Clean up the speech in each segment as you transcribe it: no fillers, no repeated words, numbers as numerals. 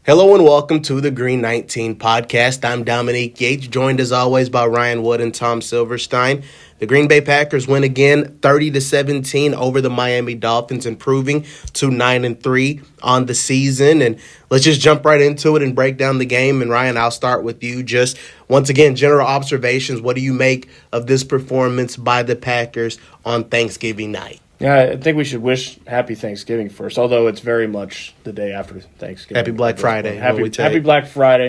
Hello and welcome to the Green 19 podcast. I'm Dominique Yates, joined as always by Ryan Wood and Tom Silverstein. The Green Bay Packers win again 30-17 over the Miami Dolphins, improving to 9-3 on the season. And let's just jump right into it and break down the game. And Ryan, I'll start with you. Just once again, general observations. What do you make of this performance by the Packers on Thanksgiving night? Yeah, I think we should wish Happy Thanksgiving first, although it's very much the day after Thanksgiving. Happy Black Friday. Happy Black Friday.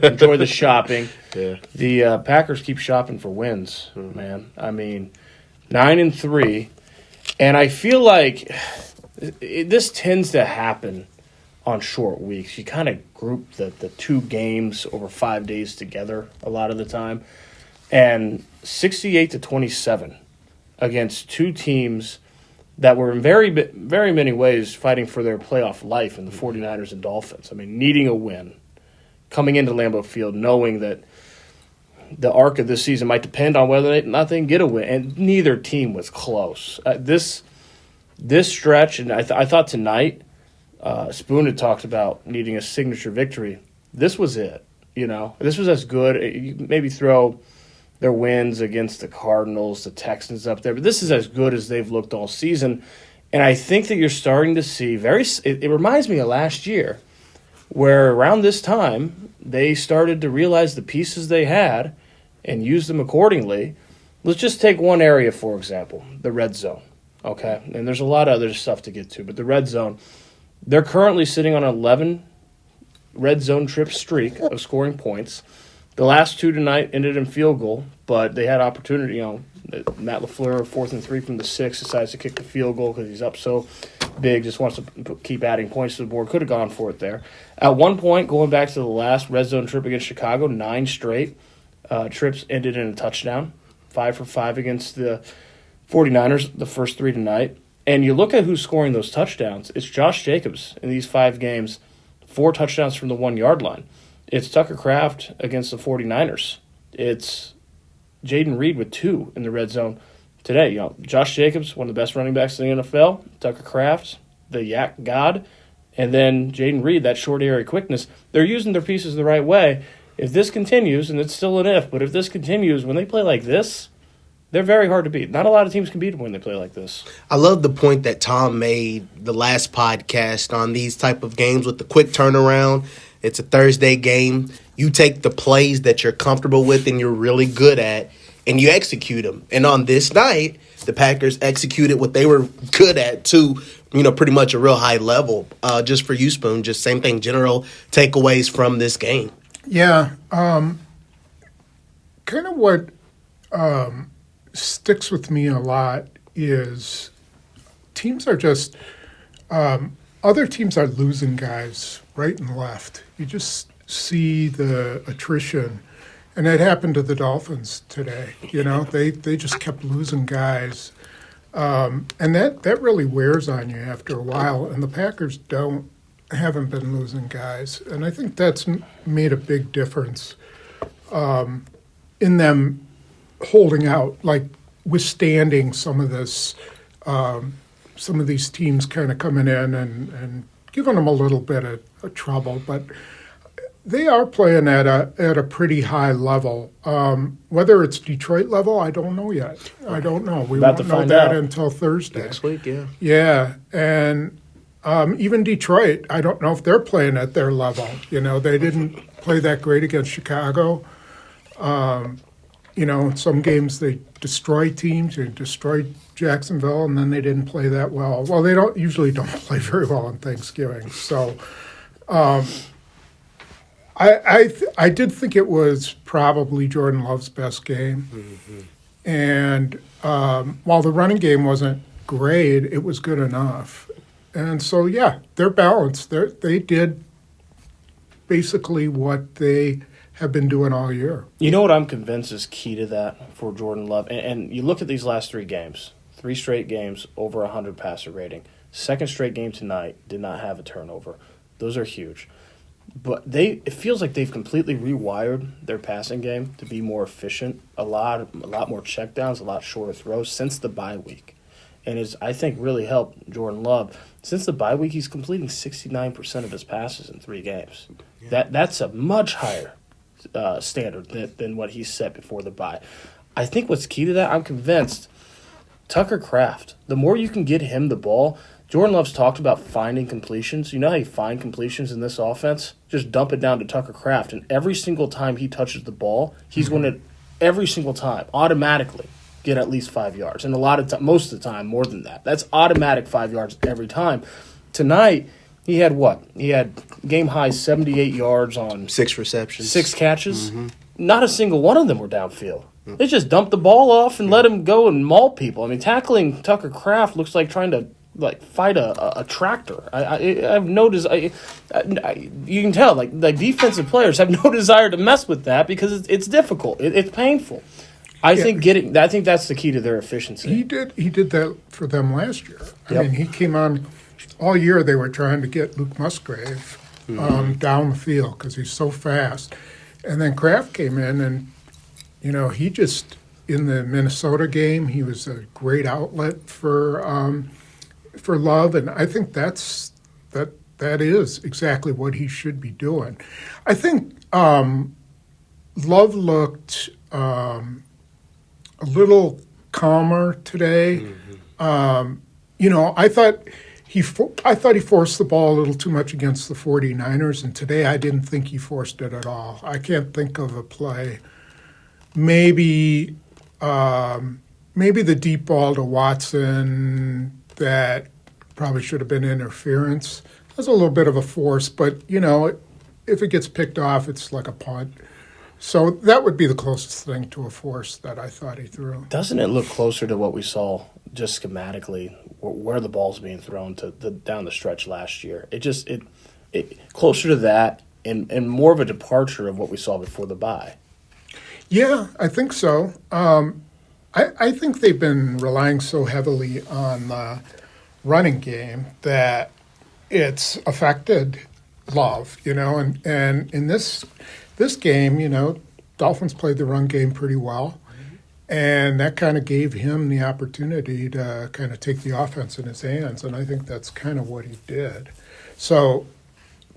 Enjoy the shopping. Yeah. The Packers keep shopping for wins, man. I mean, 9-3, and I feel like this tends to happen on short weeks. You kind of group the two games over 5 days together a lot of the time, and 68-27 against two teams that were in very many ways fighting for their playoff life in the 49ers and Dolphins. I mean, needing a win, coming into Lambeau Field, knowing that the arc of this season might depend on whether or not they can get a win, and neither team was close. This stretch, and I thought tonight, Spoon had talked about needing a signature victory. This was it. You know, this was as good. You maybe throw their wins against the Cardinals, the Texans up there, but this is as good as they've looked all season. And I think that you're starting to see it reminds me of last year, where around this time they started to realize the pieces they had and use them accordingly. Let's just take one area, for example, the red zone. Okay, and there's a lot of other stuff to get to, but the red zone, they're currently sitting on an 11 red zone trip streak of scoring points. The last two tonight ended in field goal, but they had opportunity. Matt LaFleur, 4th and 3 from the 6, decides to kick the field goal because he's up so big, just wants to keep adding points to the board. Could have gone for it there. At one point, going back to the last red zone trip against Chicago, 9 straight trips ended in a touchdown, 5 for 5 against the 49ers, the first 3 tonight. And you look at who's scoring those touchdowns. It's Josh Jacobs in these 5 games, 4 touchdowns from the 1-yard line. It's Tucker Kraft against the 49ers. It's Jaden Reed with 2 in the red zone today. You know, Josh Jacobs, one of the best running backs in the NFL. Tucker Kraft, the yak god. And then Jaden Reed, that short area quickness. They're using their pieces the right way. If this continues, and it's still an if, but if this continues, when they play like this, they're very hard to beat. Not a lot of teams can beat them when they play like this. I love the point that Tom made the last podcast on these type of games with the quick turnaround. It's a Thursday game. You take the plays that you're comfortable with and you're really good at, and you execute them. And on this night, the Packers executed what they were good at to, pretty much a real high level. Just for you, Spoon, just same thing, general takeaways from this game. Yeah. Kind of what sticks with me a lot is teams are just other teams are losing guys right and left. You just see the attrition, and it happened to the Dolphins today. They just kept losing guys, and that really wears on you after a while. And the Packers haven't been losing guys, and I think that's made a big difference in them holding out, like withstanding some of this. Some of these teams kind of coming in and giving them a little bit of trouble, but they are playing at a pretty high level. Whether it's Detroit level, I don't know yet. I don't know. We won't know that until Thursday. Next week, yeah. Yeah, and even Detroit, I don't know if they're playing at their level. They didn't play that great against Chicago. Some games they destroy teams. They destroyed Jacksonville, and then they didn't play that well. Well, they usually don't play very well on Thanksgiving. So I did think it was probably Jordan Love's best game. Mm-hmm. And while the running game wasn't great, it was good enough. And so, yeah, they're balanced. They did basically what they have been doing all year. You know what I'm convinced is key to that for Jordan Love? And you look at these last 3 games, 3 straight games, over 100 passer rating. Second straight game tonight, did not have a turnover. Those are huge. But it feels like they've completely rewired their passing game to be more efficient, a lot more checkdowns, a lot shorter throws since the bye week. and has, I think, really helped Jordan Love. Since the bye week, he's completing 69% of his passes in 3 games. Yeah. That's a much higher standard than what he set before the bye. I think what's key to that, I'm convinced, Tucker Kraft, the more you can get him the ball, Jordan Love's talked about finding completions. You know how you find completions in this offense? Just dump it down to Tucker Kraft, and every single time he touches the ball, he's going to, every single time, automatically get at least 5 yards. And a lot of time, most of the time, more than that. That's automatic 5 yards every time. Tonight, he had what? He had game-high 78 yards on 6 receptions. 6 catches. Mm-hmm. Not a single one of them were downfield. They just dumped the ball off and let him go and maul people. I mean, tackling Tucker Kraft looks like trying to fight a tractor. I have no desire. You can tell like defensive players have no desire to mess with that because it's difficult. It's painful. I think that's the key to their efficiency. He did that for them last year. I mean, he came on all year. They were trying to get Luke Musgrave down the field because he's so fast, and then Kraft came in and. He just, in the Minnesota game, he was a great outlet for Love, and I think that is exactly what he should be doing. I think Love looked a little calmer today. Mm-hmm. I thought he forced the ball a little too much against the 49ers, and today I didn't think he forced it at all. I can't think of a play. Maybe the deep ball to Watson that probably should have been interference. That's a little bit of a force, but, if it gets picked off, it's like a punt. So that would be the closest thing to a force that I thought he threw. Doesn't it look closer to what we saw just schematically, where the ball's being thrown to down the stretch last year? It closer to that and more of a departure of what we saw before the bye. Yeah, I think so. I think they've been relying so heavily on the running game that it's affected Love, and in this game, Dolphins played the run game pretty well, and that kind of gave him the opportunity to kind of take the offense in his hands, and I think that's kind of what he did. So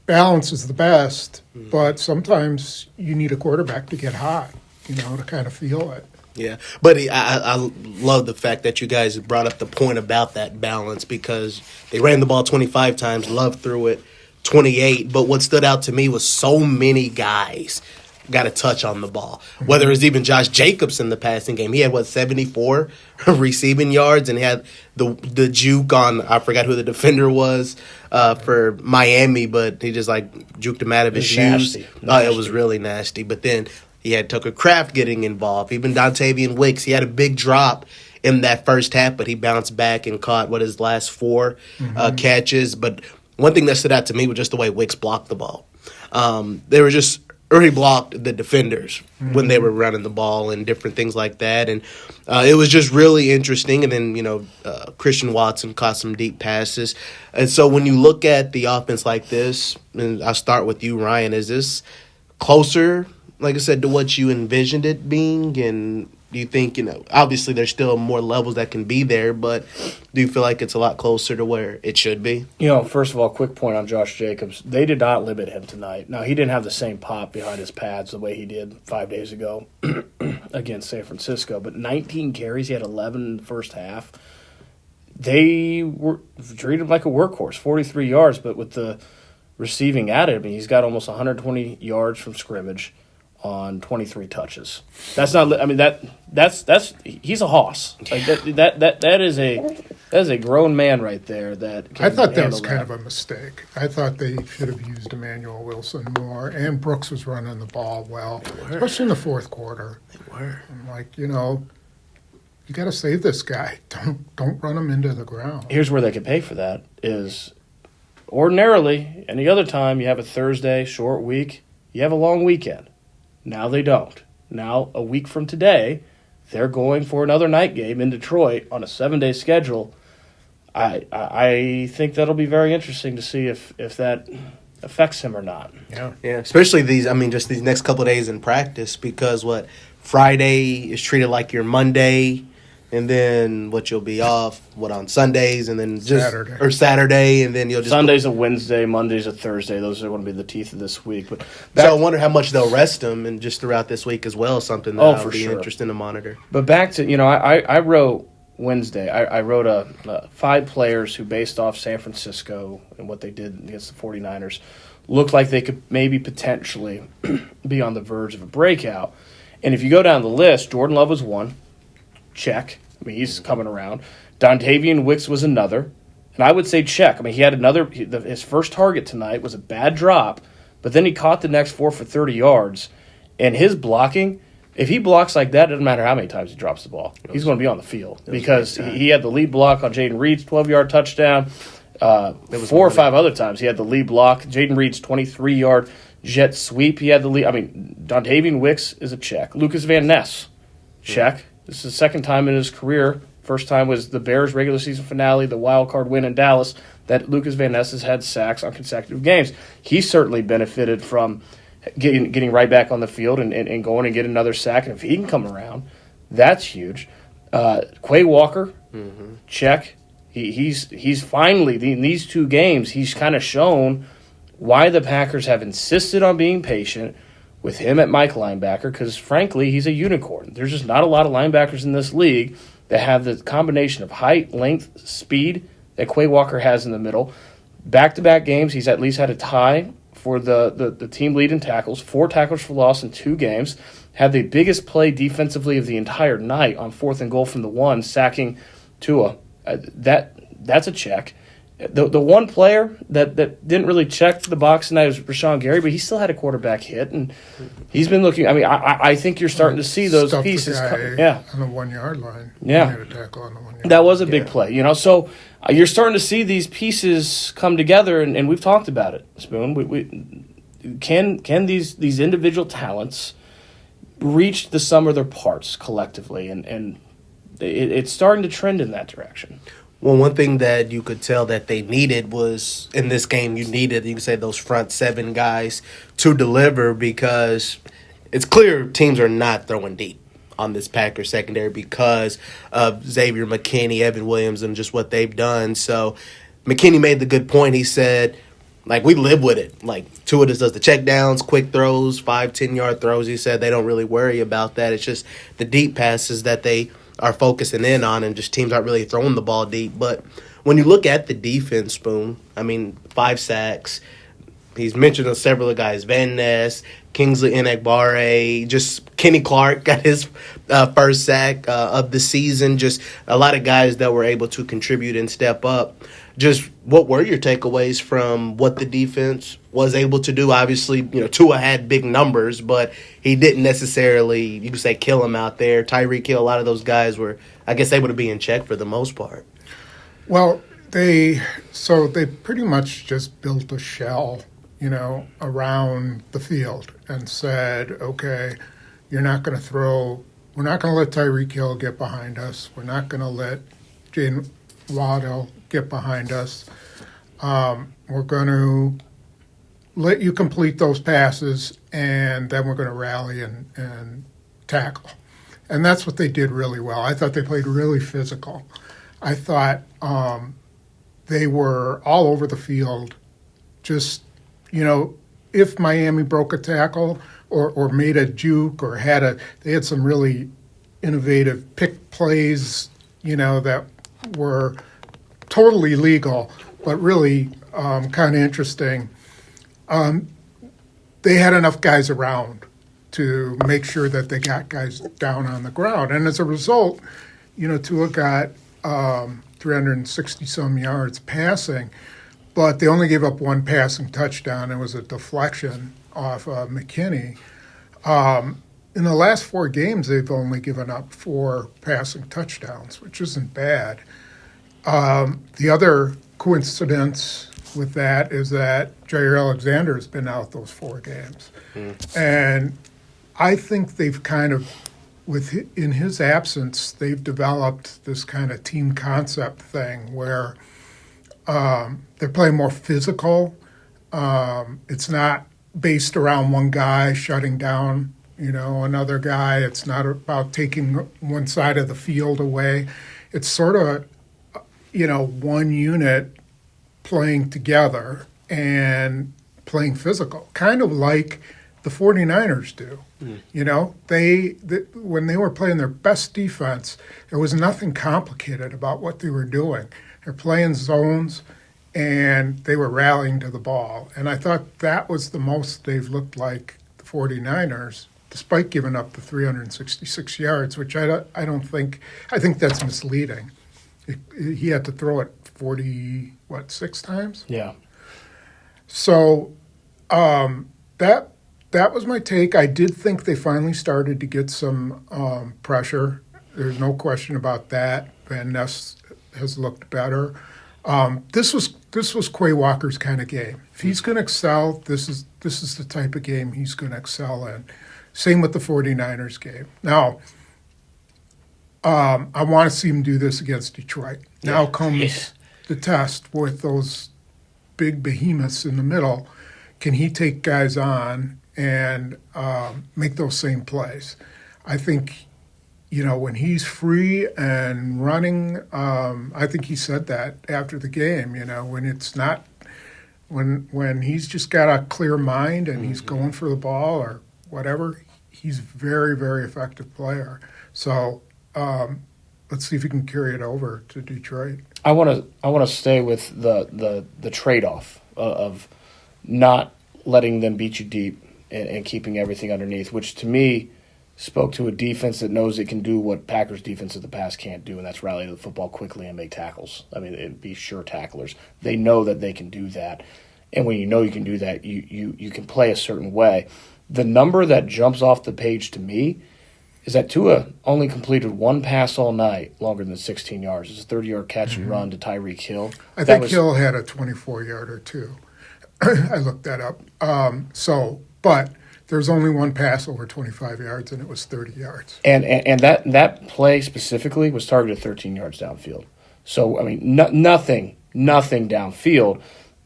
balance is the best, but sometimes you need a quarterback to get hot. To kind of feel it. Yeah, but I love the fact that you guys brought up the point about that balance because they ran the ball 25 times, Love threw it 28, but what stood out to me was so many guys got a touch on the ball. Whether it's even Josh Jacobs in the passing game. He had, 74 receiving yards, and he had the juke on, I forgot who the defender was for Miami, but he just, juked him out of his shoes. Nasty. It was really nasty, but then he had Tucker Kraft getting involved. Even Dontavian Wicks, he had a big drop in that first half, but he bounced back and caught his last 4 catches. But one thing that stood out to me was just the way Wicks blocked the ball. They were just already blocked the defenders when they were running the ball and different things like that. And it was just really interesting. And then, Christian Watson caught some deep passes. And so when you look at the offense like this, and I'll start with you, Ryan, is this closer, like I said, to what you envisioned it being? And do you think, obviously there's still more levels that can be there, but do you feel like it's a lot closer to where it should be? First of all, quick point on Josh Jacobs. They did not limit him tonight. Now, he didn't have the same pop behind his pads the way he did 5 days ago against San Francisco, but 19 carries, he had 11 in the first half. They were treated him like a workhorse, 43 yards, but with the receiving added, he's got almost 120 yards from scrimmage on 23 touches. That's not. That's he's a hoss. That is a grown man right there. I thought that was kind of a mistake. I thought they should have used Emmanuel Wilson more, and Brooks was running the ball well, especially in the fourth quarter. They were. I'm you got to save this guy. Don't run him into the ground. Here's where they could pay for that is ordinarily any other time you have a Thursday short week, you have a long weekend. Now they don't. Now, a week from today, they're going for another night game in Detroit on a 7-day schedule. I think that'll be very interesting to see if that affects him or not. Yeah. Especially these next couple of days in practice because Friday is treated like your Monday, and then you'll be off on Sundays, and then Saturday, and then you'll just Sunday's a Wednesday, Monday's a Thursday. Those are going to be the teeth of this week. But so I wonder how much they'll rest them, and just throughout this week as well. Something that I'll be interested to monitor. But back to I wrote Wednesday. I wrote 5 players who, based off San Francisco and what they did against the 49ers, looked like they could maybe potentially be on the verge of a breakout. And if you go down the list, Jordan Love was one. Check. I mean, he's coming around. Dontavian Wicks was another. And I would say check. I mean, he had his first target tonight was a bad drop, but then he caught the next 4 for 30 yards. And his blocking, if he blocks like that, it doesn't matter how many times he drops the ball. He's going to be on the field because he had the lead block on Jaden Reed's 12-yard touchdown. 4 or 5 other times he had the lead block. Jaden Reed's 23-yard jet sweep, he had the lead. I mean, Dontavian Wicks is a check. Lucas Van Ness, check. This is the second time in his career. First time was the Bears' regular season finale, the wild card win in Dallas, that Lucas Van Ness has had sacks on consecutive games. He certainly benefited from getting right back on the field and going and get another sack. And if he can come around, that's huge. Quay Walker, check. He's finally, in these 2 games, he's kind of shown why the Packers have insisted on being patient with him at Mike linebacker, because, frankly, he's a unicorn. There's just not a lot of linebackers in this league that have the combination of height, length, speed that Quay Walker has in the middle. Back-to-back games, he's at least had a tie for the team lead in tackles, 4 tackles for loss in 2 games, had the biggest play defensively of the entire night on 4th and goal from the 1, sacking Tua. That's a check. The one player that didn't really check the box tonight was Rashawn Gary, but he still had a quarterback hit, and he's been looking. I mean, I think you're starting to see those pieces. On the 1-yard line. Yeah, he had a tackle on the 1-yard that was a big play. So you're starting to see these pieces come together, and we've talked about it, Spoon. Can these individual talents reach the sum of their parts collectively, and it's starting to trend in that direction. Well, one thing that you could tell that they needed was, in this game, you could say, those front 7 guys to deliver, because it's clear teams are not throwing deep on this Packers secondary because of Xavier McKinney, Evan Williams, and just what they've done. So McKinney made the good point. He said, we live with it. Tua just does the check downs, quick throws, 5-10-yard throws. He said they don't really worry about that. It's just the deep passes that they are focusing in on, and just teams aren't really throwing the ball deep. But when you look at the defense, Spoon, 5 sacks. He's mentioned several of guys, Van Ness, Kingsley Enagbare, just Kenny Clark got his first sack of the season. Just a lot of guys that were able to contribute and step up. Just what were your takeaways from what the defense was able to do? Obviously, Tua had big numbers, but he didn't necessarily, you could say, kill him out there. Tyreek Hill, a lot of those guys were, I guess, able to be in check for the most part. Well, they pretty much just built a shell, around the field and said, okay, we're not going to let Tyreek Hill get behind us. We're not going to let Jalen Waddle get behind us. We're going to let you complete those passes, and then we're going to rally and tackle. And that's what they did really well. I thought they played really physical. I thought they were all over the field. Just, if Miami broke a tackle or made a juke or they had some really innovative pick plays, that were totally legal, but really kind of interesting. They had enough guys around to make sure that they got guys down on the ground. And as a result, Tua got 360-some yards passing, but they only gave up 1 passing touchdown. It was a deflection off McKinney. In the last 4 games, they've only given up 4 passing touchdowns, which isn't bad. The other coincidence with that is that Jair Alexander has been out those 4 games. And I think they've kind of, in his absence, they've developed this kind of team concept thing where they're playing more physical. It's not based around one guy shutting down another guy. It's not about taking one side of the field away. It's sort of, one unit playing together and playing physical, kind of like the 49ers do. When they were playing their best defense, there was nothing complicated about what they were doing. They're playing zones, and they were rallying to the ball. And I thought that was the most they've looked like the 49ers, despite giving up the 366 yards, which I think that's misleading. He had to throw it 6 times? Yeah. So that was my take. I did think they finally started to get some pressure. There's no question about that. Van Ness has looked better. This was Quay Walker's kind of game. If he's going to excel, this is the type of game he's going to excel in. Same with the 49ers game. Now, I want to see him do this against Detroit. Now comes the test with those big behemoths in the middle. Can he take guys on and make those same plays? I think, when he's free and running, I think he said that after the game, when it's not, when he's just got a clear mind and he's going for the ball or whatever, he's a very, very effective player. So let's see if he can carry it over to Detroit. I want to stay with the trade-off of not letting them beat you deep and keeping everything underneath, which to me spoke to a defense that knows it can do what Packers defense of the past can't do, and that's rally to the football quickly and make tackles. I mean, it'd be sure tacklers. They know that they can do that, and when you know you can do that, you can play a certain way. The number that jumps off the page to me is that Tua only completed one pass all night longer than 16 yards. It's a 30-yard catch and run to Tyreek Hill. I think Hill had a 24-yarder too. I looked that up. But there's only one pass over 25 yards, and it was 30 yards. And that play specifically was targeted 13 yards downfield. So, I mean, nothing downfield.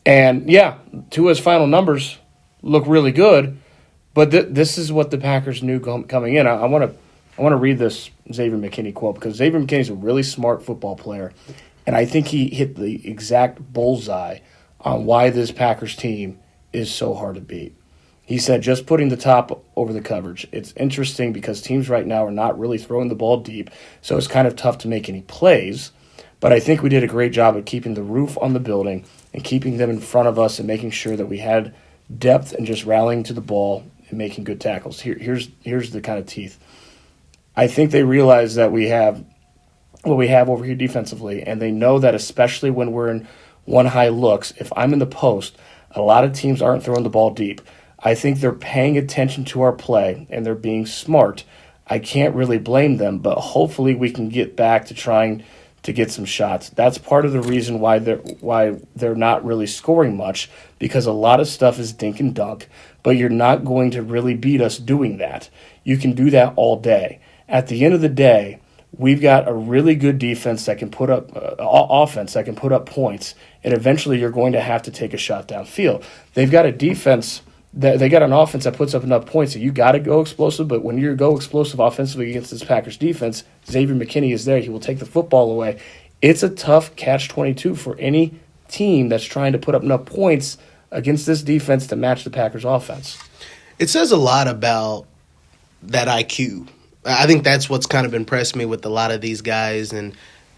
And, yeah, Tua's final numbers look really good, but this is what the Packers knew coming in. I want to read this Xavier McKinney quote because Xavier McKinney's a really smart football player, and I think he hit the exact bullseye on why this Packers team is so hard to beat. He said, just putting the top over the coverage. It's interesting because teams right now are not really throwing the ball deep, so it's kind of tough to make any plays. But I think we did a great job of keeping the roof on the building and keeping them in front of us and making sure that we had depth and just rallying to the ball and making good tackles. Here's the kind of teeth. I think they realize that we have what we have over here defensively, and they know that especially when we're in one high looks, if I'm in the post, a lot of teams aren't throwing the ball deep. I think they're paying attention to our play, and they're being smart. I can't really blame them, but hopefully we can get back to trying to get some shots. That's part of the reason why they're not really scoring much, because a lot of stuff is dink and dunk, but you're not going to really beat us doing that. You can do that all day. At the end of the day, we've got a really good defense that can put up offense that can put up points, and eventually you're going to have to take a shot downfield. They've got a defense they got an offense that puts up enough points that you got to go explosive, but when you go explosive offensively against this Packers defense, Xavier McKinney is there. He will take the football away. It's a tough catch-22 for any team that's trying to put up enough points against this defense to match the Packers offense. It says a lot about that IQ. I think that's what's kind of impressed me with a lot of these guys and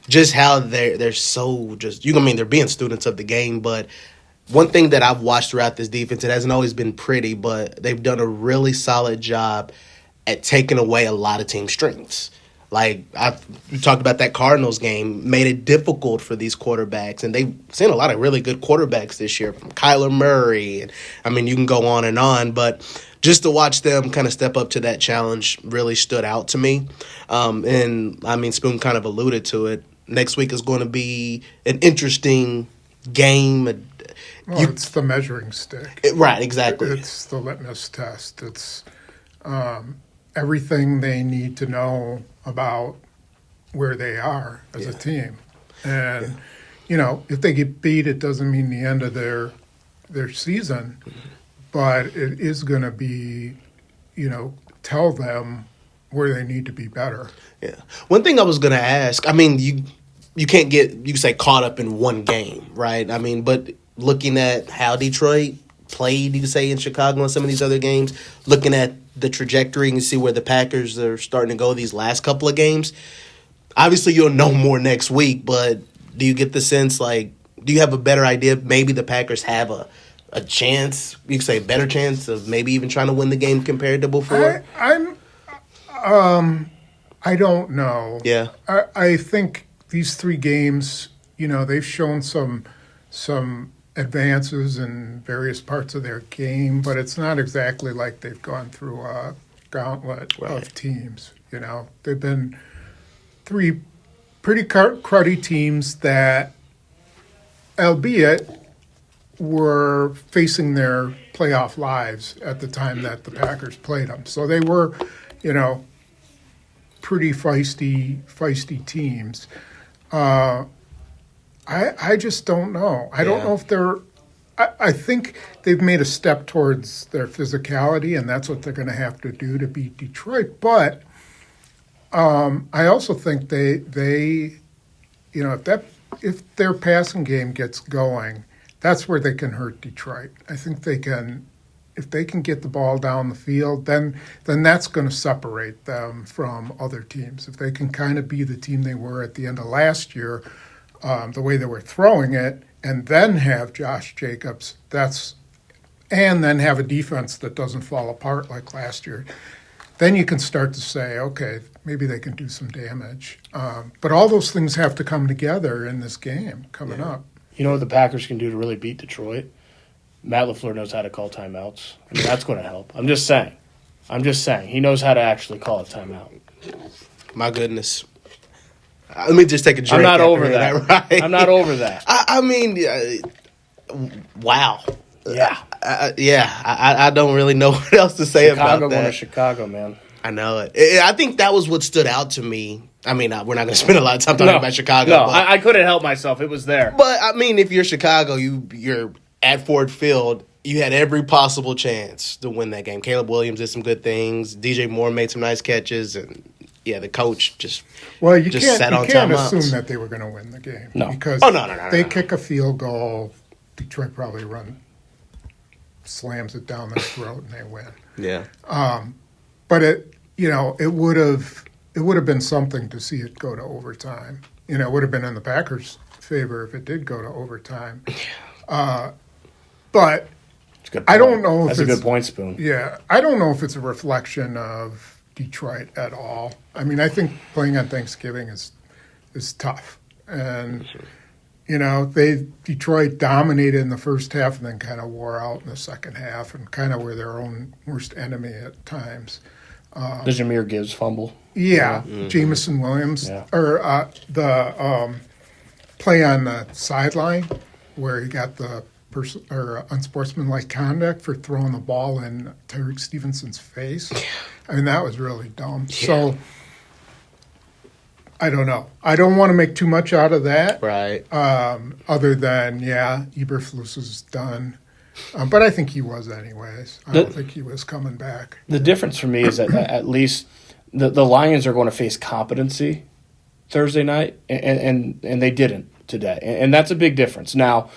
just how they're so just – they're being students of the game, but – one thing that I've watched throughout this defense, it hasn't always been pretty, but they've done a really solid job at taking away a lot of team strengths. Like, we talked about that Cardinals game, made it difficult for these quarterbacks, and they've seen a lot of really good quarterbacks this year, from Kyler Murray, and you can go on, but just to watch them kind of step up to that challenge really stood out to me. Spoon kind of alluded to it. Next week is going to be an interesting game. It's the measuring stick. Right, exactly. It's the litmus test. It's everything they need to know about where they are as a team. And, if they get beat, it doesn't mean the end of their season, but it is going to be, tell them where they need to be better. Yeah. One thing I was going to ask, I mean, you can't get, you say, caught up in one game, right? I mean, but looking at how Detroit played, you could say, in Chicago and some of these other games, looking at the trajectory and see where the Packers are starting to go these last couple of games, obviously you'll know more next week, but do you get the sense, like, do you have a better idea? Maybe the Packers have a chance, you could say a better chance of maybe even trying to win the game compared to before? I don't know. Yeah. I think these 3 games, they've shown some advances in various parts of their game, but it's not exactly like they've gone through a gauntlet of teams. They've been 3 pretty cruddy teams that, albeit, were facing their playoff lives at the time that the Packers played them. So they were, pretty feisty teams. I just don't know. I don't know if they're. I think they've made a step towards their physicality, and that's what they're going to have to do to beat Detroit. But I also think they if their passing game gets going, that's where they can hurt Detroit. I think they can. If they can get the ball down the field, then that's going to separate them from other teams. If they can kind of be the team they were at the end of last year, the way they were throwing it, and then have Josh Jacobs, and then have a defense that doesn't fall apart like last year, then you can start to say, okay, maybe they can do some damage. But all those things have to come together in this game coming up. You know what the Packers can do to really beat Detroit? Matt LaFleur knows how to call timeouts. I mean, that's going to help. I'm just saying. He knows how to actually call a timeout. My goodness. Let me just take a drink. I'm not over that. Right? I'm not over that. I mean, wow. Yeah. I don't really know what else to say about that. Chicago going to Chicago, man. I know it. I think that was what stood out to me. I mean, we're not going to spend a lot of time talking about Chicago. No, I couldn't help myself. It was there. But, I mean, if you're Chicago, you're at Ford Field, you had every possible chance to win that game. Caleb Williams did some good things. DJ Moore made some nice catches. And, the coach just sat on timeouts. You can't assume that they were going to win the game. No. Because they kick a field goal, Detroit probably slams it down their throat, and they win. Yeah. But it would have been something to see it go to overtime. It would have been in the Packers' favor if it did go to overtime. But I don't know if that's a good point, Spoon. Yeah, I don't know if it's a reflection of Detroit at all. I mean, I think playing on Thanksgiving is tough, and Detroit dominated in the first half and then kind of wore out in the second half and kind of were their own worst enemy at times. The Jahmyr Gibbs fumble. Yeah, Jameson Williams or the play on the sideline where he got the unsportsmanlike conduct for throwing the ball in Tyreek Stevenson's face. I mean, that was really dumb. Yeah. So, I don't know. I don't want to make too much out of that. Right. Other than, Eberflus is done. But I think he was anyways. I don't think he was coming back. The difference for me is that at least the Lions are going to face competency Thursday night, and they didn't today. And that's a big difference. Now,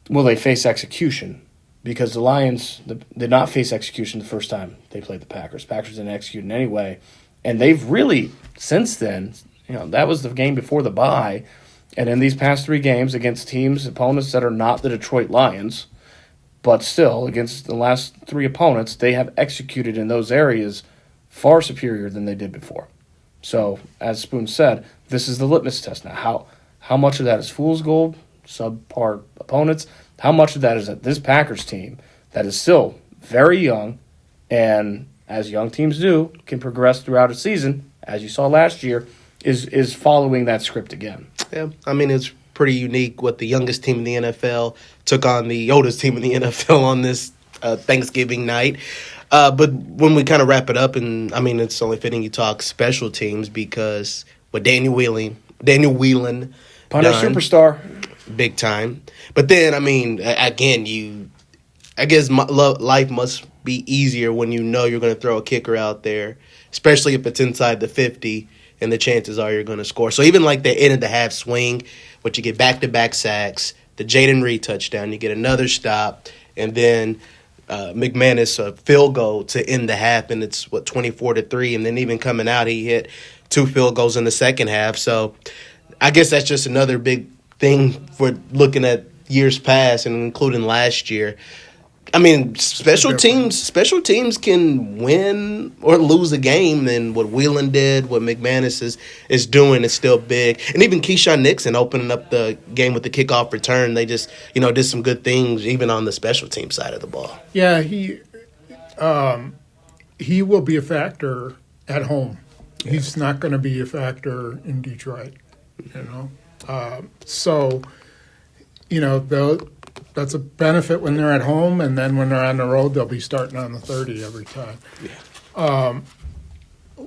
will they face execution? Because the Lions did not face execution the first time they played the Packers. Packers didn't execute in any way. And they've really, since then, that was the game before the bye. And in these past 3 games against opponents that are not the Detroit Lions, but still, against the last 3 opponents, they have executed in those areas far superior than they did before. So, as Spoon said, this is the litmus test now. How much of that is fool's gold, subpar opponents? How much of that is that this Packers team that is still very young and, as young teams do, can progress throughout a season, as you saw last year, is following that script again? Yeah, I mean, it's pretty unique what the youngest team in the NFL took on the oldest team in the NFL on this Thanksgiving night. But when we kind of wrap it up, and I mean, it's only fitting you talk special teams because with Daniel Whelan punter superstar, big time. But then, I mean, again, I guess life must be easier when you know you're going to throw a kicker out there, especially if it's inside the 50, and the chances are you're going to score. So even like the end of the half swing, but you get back-to-back sacks, the Jaden Reed touchdown, you get another stop, and then McManus a field goal to end the half, and it's 24-3, and then even coming out, he hit 2 field goals in the second half. So I guess that's just another big thing for looking at years past and including last year. I mean, special teams can win or lose a game, and what Whelan did, what McManus is doing is still big. And even Keyshawn Nixon opening up the game with the kickoff return, they just, did some good things even on the special team side of the ball. Yeah, he will be a factor at home. Yeah. He's not going to be a factor in Detroit, that's a benefit when they're at home, and then when they're on the road, they'll be starting on the 30 every time. Yeah.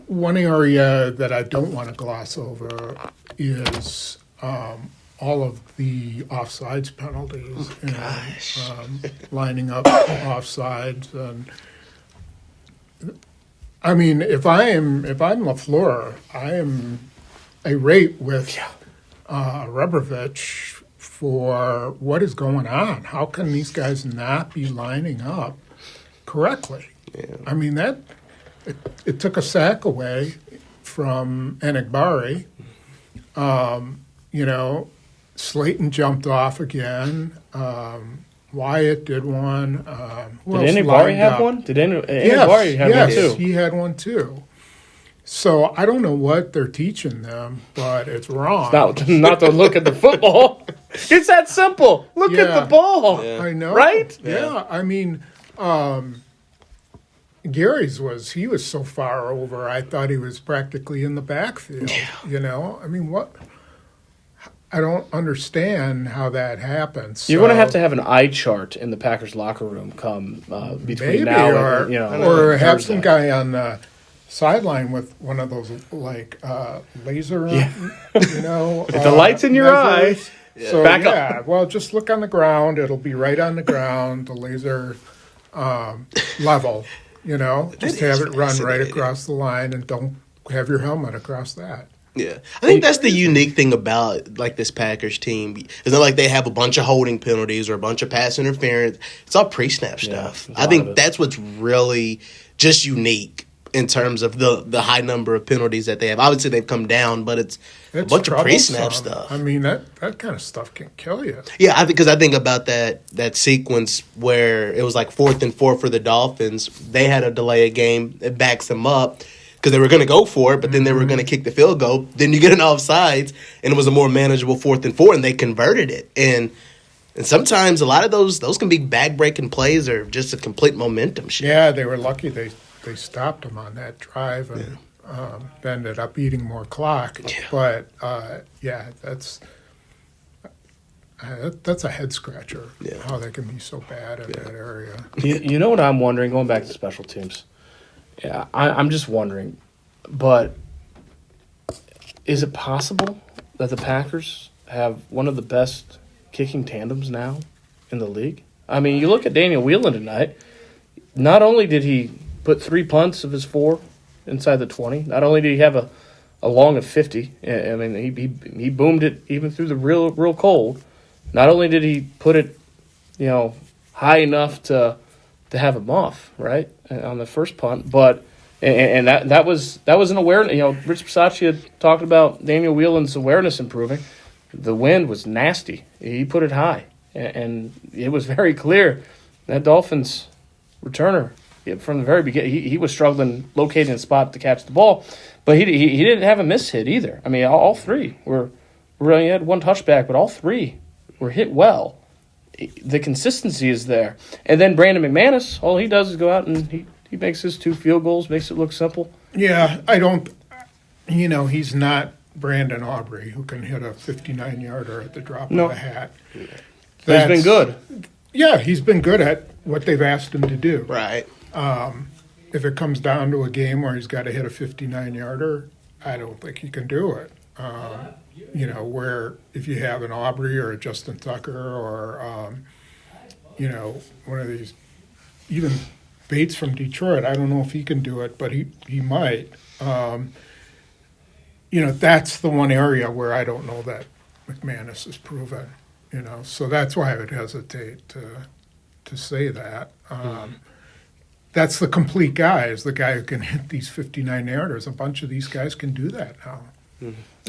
One area that I don't want to gloss over is all of the offsides penalties and lining up offsides. And I mean, if I'm LaFleur, I am irate with Rebrovich for what is going on. How can these guys not be lining up correctly? Yeah. I mean, it took a sack away from Enigbari. Slayton jumped off again. Wyatt did one. Did Enigbari have one? Did Enigbari have one too? Yes, he had one too. So I don't know what they're teaching them, but it's wrong. It's not to look at the football. It's that simple. Look at the ball. Yeah. I know. Right? Yeah. I mean, Gary's was so far over, I thought he was practically in the backfield. Yeah. I mean, what? I don't understand how that happens. You're going to have an eye chart in the Packers locker room come between now and or have Thursday. Some guy on the sideline with one of those laser, with the lights in your eyes. Yeah. So back up. Well, just look on the ground. It'll be right on the ground, the laser level. Just have it run right across the line, and don't have your helmet across that. Yeah, I think that's the unique thing about this Packers team. It's not like they have a bunch of holding penalties or a bunch of pass interference. It's all pre-snap stuff. I think that's what's really just unique in terms of the high number of penalties that they have. Obviously, they've come down, but it's a bunch of pre-snap stuff. I mean, that kind of stuff can kill you. Yeah, because I think about that sequence where it was 4th and 4 for the Dolphins. They had to delay a game. It backs them up because they were going to go for it, but then they were going to kick the field goal. Then you get an offsides, and it was a more manageable 4th and 4, and they converted it. And sometimes a lot of those can be bag-breaking plays or just a complete momentum shift. Yeah, they were lucky they stopped them on that drive and ended up eating more clock. Yeah. But, that's a head-scratcher, how they can be so bad in that area. You know what I'm wondering, going back to special teams? Yeah, I'm just wondering, but is it possible that the Packers have one of the best kicking tandems now in the league? I mean, you look at Daniel Whelan tonight. Not only did he put 3 punts of his 4 inside the 20, not only did he have a long of 50, I mean, he boomed it even through the real cold. Not only did he put it, high enough to have him off, right, on the first punt, but and that was an awareness. Rich Bisaccia had talked about Daniel Whelan's awareness improving. The wind was nasty. He put it high, and it was very clear that Dolphins returner from the very beginning, he was struggling locating a spot to catch the ball, but he didn't have a miss hit either. I mean, all 3 were he had 1 touchback, but all 3 were hit well. The consistency is there. And then Brandon McManus, all he does is go out and he makes his 2 field goals, makes it look simple. Yeah, I don't, he's not Brandon Aubrey, who can hit a 59-yarder at the drop of a hat. He's been good. Yeah, he's been good at what they've asked him to do. Right. If it comes down to a game where he's got to hit a 59-yarder, I don't think he can do it. Where if you have an Aubrey or a Justin Tucker or, one of these, even Bates from Detroit. I don't know if he can do it, but he might. That's the one area where I don't know that McManus is proven. So that's why I would hesitate to say that. That's the complete guy, is the guy who can hit these 59 yarders. A bunch of these guys can do that now.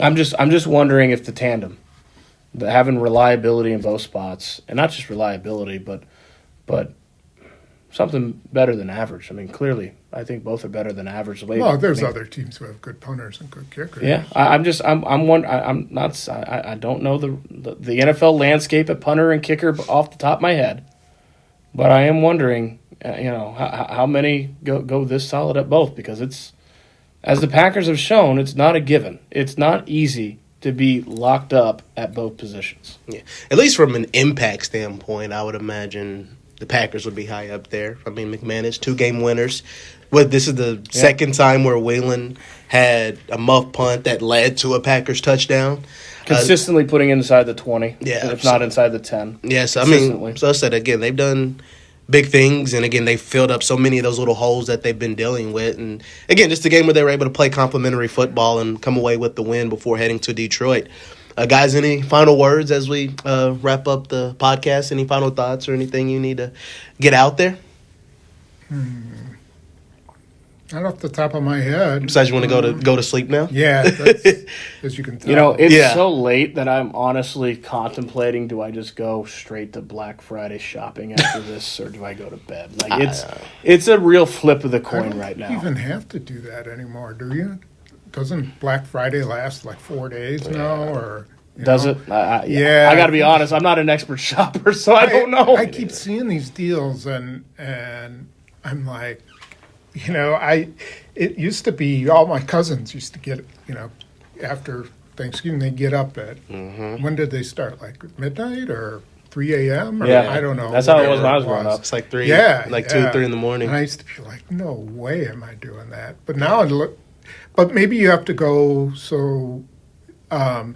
I'm just wondering if the tandem, having reliability in both spots, and not just reliability, but something better than average. I mean, clearly, I think both are better than average. Well, there's other teams who have good punters and good kickers. Yeah, I don't know the NFL landscape at punter and kicker off the top of my head, but I am wondering, how many go this solid at both, because it's, as the Packers have shown, it's not a given. It's not easy to be locked up at both positions. Yeah, at least from an impact standpoint, I would imagine the Packers would be high up there. I mean, McManus, 2-game winners. This is the second time where Whalen had a muff punt that led to a Packers touchdown. Consistently putting inside the 20, if not inside the 10. Yes, I mean, so I said, again, they've done big things, and again, they filled up so many of those little holes that they've been dealing with. And again, just a game where they were able to play complimentary football and come away with the win before heading to Detroit. Guys, any final words as we wrap up the podcast? Any final thoughts or anything you need to get out there? Not off the top of my head. Besides, you want to go to sleep now? Yeah, that's, as you can tell. It's so late that I'm honestly contemplating, do I just go straight to Black Friday shopping after this, or do I go to bed? It's a real flip of the coin right now. You don't even have to do that anymore, do you? Doesn't Black Friday last like 4 days now, or does it? Yeah. I got to be honest. I'm not an expert shopper, so I don't know. I keep seeing these deals, and I'm like, it used to be all my cousins used to get, after Thanksgiving they get up at when did they start? Like midnight or 3 a.m. Yeah, I don't know. That's how it was when I was growing up. It's like 3, 2, 3 in the morning. And I used to be like, no way am I doing that. But now but maybe you have to go so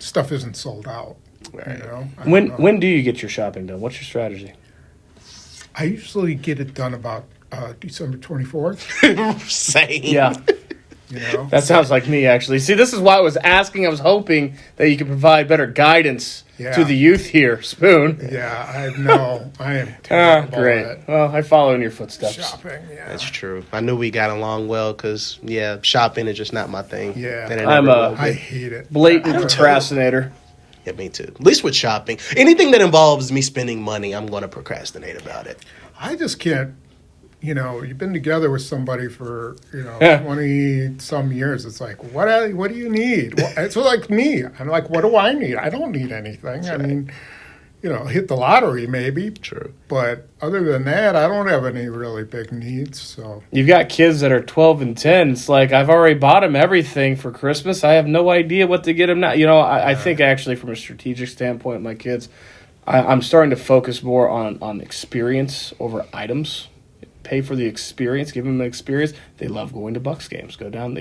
stuff isn't sold out. Right. When do you get your shopping done? What's your strategy? I usually get it done about December 24th. Same. Yeah. That sounds like me, actually. See, this is why I was asking. I was hoping that you could provide better guidance to the youth here, Spoon. Yeah, I know. I am terrible great. at Well, I follow in your footsteps. shopping. Yeah. That's true. I knew we got along well because, shopping is just not my thing. Yeah. And it I'm never will I be. hate it. Blatant procrastinator. Yeah, me too. At least with shopping. Anything that involves me spending money, I'm going to procrastinate about it. I just can't. You've been together with somebody for 20-some years. It's like, what do you need? It's like me. I'm like, what do I need? I don't need anything. That's I right. mean, hit the lottery maybe. True. But other than that, I don't have any really big needs. So You've got kids that are 12 and 10. It's like, I've already bought them everything for Christmas. I have no idea what to get them now. I think actually from a strategic standpoint, my kids, I'm starting to focus more on experience over items. Pay for the experience, give them the experience. They love going to Bucks games, go down,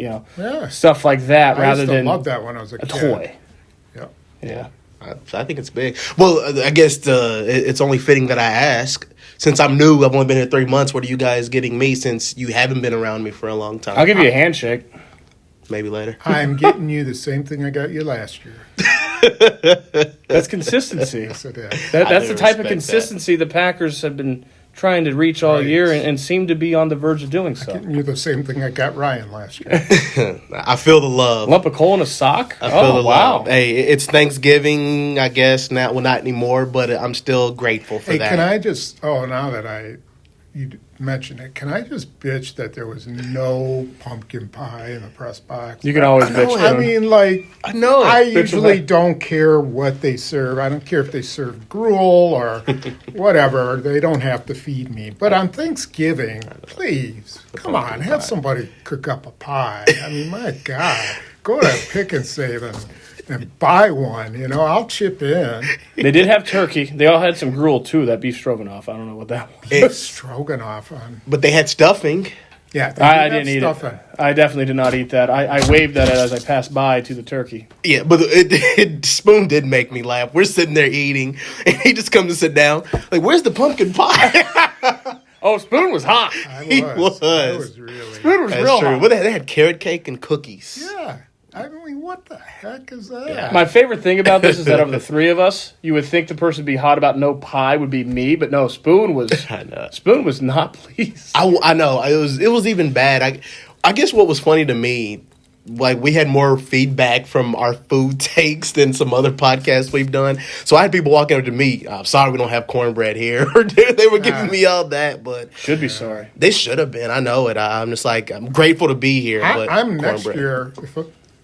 stuff like that, rather than love that when I was a kid. toy. Yeah. Yeah. I think it's big. Well, I guess it's only fitting that I ask. Since I'm new, I've only been here 3 months. What are you guys getting me since you haven't been around me for a long time? I'll give you a handshake. Maybe later. I'm getting you the same thing I got you last year. That's consistency. Yes, it is. That's do the type of respect consistency the Packers have been trying to reach all Right. year and seem to be on the verge of doing so. Getting you the same thing I got Ryan last year. I feel the love. Lump of coal in a sock? I feel the wow. love. Hey, it's Thanksgiving, I guess. Not anymore, but I'm still grateful for Hey, that. can I just? Now that you mentioned it, can I just bitch that there was no pumpkin pie in the press box? You can always bitch. I mean, like, I know. I Bitch usually away. don't care what they serve. I don't care if they serve gruel or whatever. They don't have to feed me. But on Thanksgiving, please, come on, have somebody cook up a pie. I mean, my God, go to Pick and Save and buy one. I'll chip in. They did have turkey. They all had some gruel, too, that beef stroganoff. I don't know what that was. It's- Stroganoff on. But they had stuffing. Yeah, they I did have didn't eat stuffing. it. I definitely did not eat that. I waved at it as I passed by to the turkey. Yeah, but Spoon did make me laugh. We're sitting there eating, and he just comes to sit down. Like, where's the pumpkin pie? Oh, Spoon was hot. He was. I was really. Spoon was That's real true. hot. Well, they had carrot cake and cookies. Yeah. I mean, what the heck is that? Yeah. My favorite thing about this is that of the three of us, you would think the person to be hot about no pie would be me, but no, Spoon was I know. Spoon was not pleased. I know. It was even bad. I guess what was funny to me, like we had more feedback from our food takes than some other podcasts we've done. So I had people walking up to me, I'm sorry we don't have cornbread here. They were giving me all that, but Should be sorry. they should have been. I know it. I'm just like, I'm grateful to be here. But I'm next cornbread. year.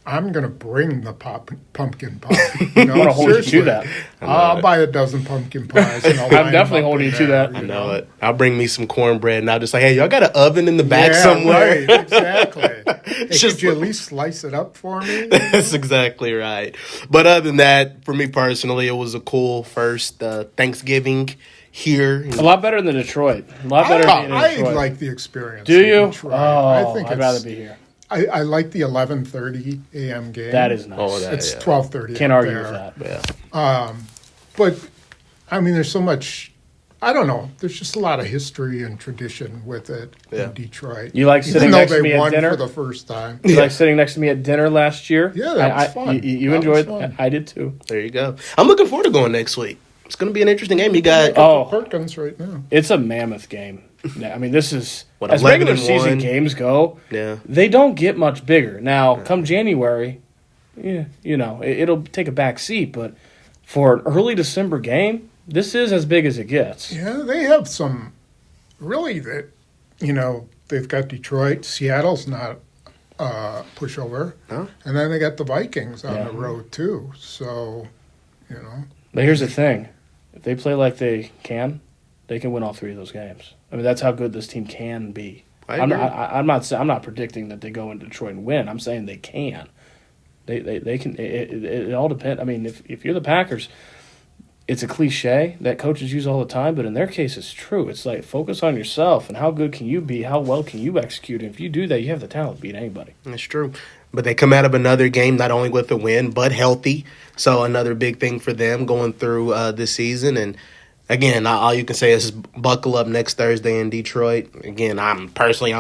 I'm going to bring the pumpkin pie. You know, I'm gonna hold you to seriously. that. I'll buy a dozen pumpkin pies. And I'll I'm line them definitely up holding in you to there, that. I know it. I'll bring me some cornbread, and I'll just like, hey, y'all got an oven in the back Yeah, somewhere? right, exactly. Hey, Just could you at like- least slice it up for me? That's exactly right. But other than that, for me personally, it was a cool first Thanksgiving here. A lot better than Detroit. A lot better than I Detroit. like the experience. Do in you? Detroit. Oh, I think I'd rather be here. I like the 11:30 a.m. game. That is nice. Oh, that- It's yeah. 12:30. Can't up argue there. with that. Yeah. But I mean, there's so much. I don't know. There's just a lot of history and tradition with it Yeah. in Detroit. You like Even sitting though next to they me at won dinner? for the first time. You like sitting next to me at dinner last year? Yeah, that was fun. You That enjoyed was it. fun. I did too. There you go. I'm looking forward to going next week. It's going to be an interesting game. You got Oh. Perkins right now. It's a mammoth game. I mean, this is What, as 11 regular and season 1? games go. Yeah. They don't get much bigger. Now, come January, yeah, you know, it'll take a back seat. But for an early December game, this is as big as it gets. Yeah, they have some really that. You know, they've got Detroit. Seattle's not pushover, No? and then they got the Vikings on Yeah. the road too. So, you know, But here's the thing: if they play like they can win all three of those games. I mean, that's how good this team can be. I I'm agree. I'm not predicting that they go into Detroit and win. I'm saying they can. They can. It all depends. I mean, if you're the Packers, it's a cliche that coaches use all the time, but in their case, it's true. It's like focus on yourself and how good can you be, how well can you execute. And if you do that, you have the talent to beat anybody. That's true. But they come out of another game not only with a win, but healthy. So another big thing for them going through this season. And again, all you can say is buckle up next Thursday in Detroit. Again, I'm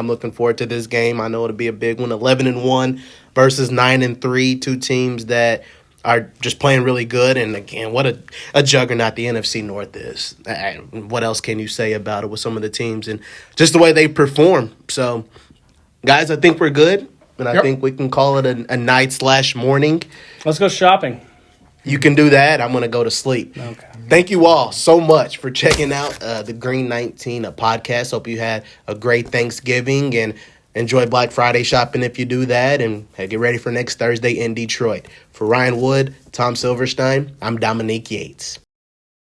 looking forward to this game. I know it'll be a big one. 11-1 versus 9-3, two teams that are just playing really good. And again, what a juggernaut the NFC North is. What else can you say about it with some of the teams and just the way they perform? So, guys, I think we're good. And I Yep. think we can call it a night/morning. Let's go shopping. You can do that. I'm going to go to sleep. Okay. Thank you all so much for checking out the Green 19 podcast. Hope you had a great Thanksgiving and enjoy Black Friday shopping if you do that. And hey, get ready for next Thursday in Detroit. For Ryan Wood, Tom Silverstein, I'm Dominique Yates.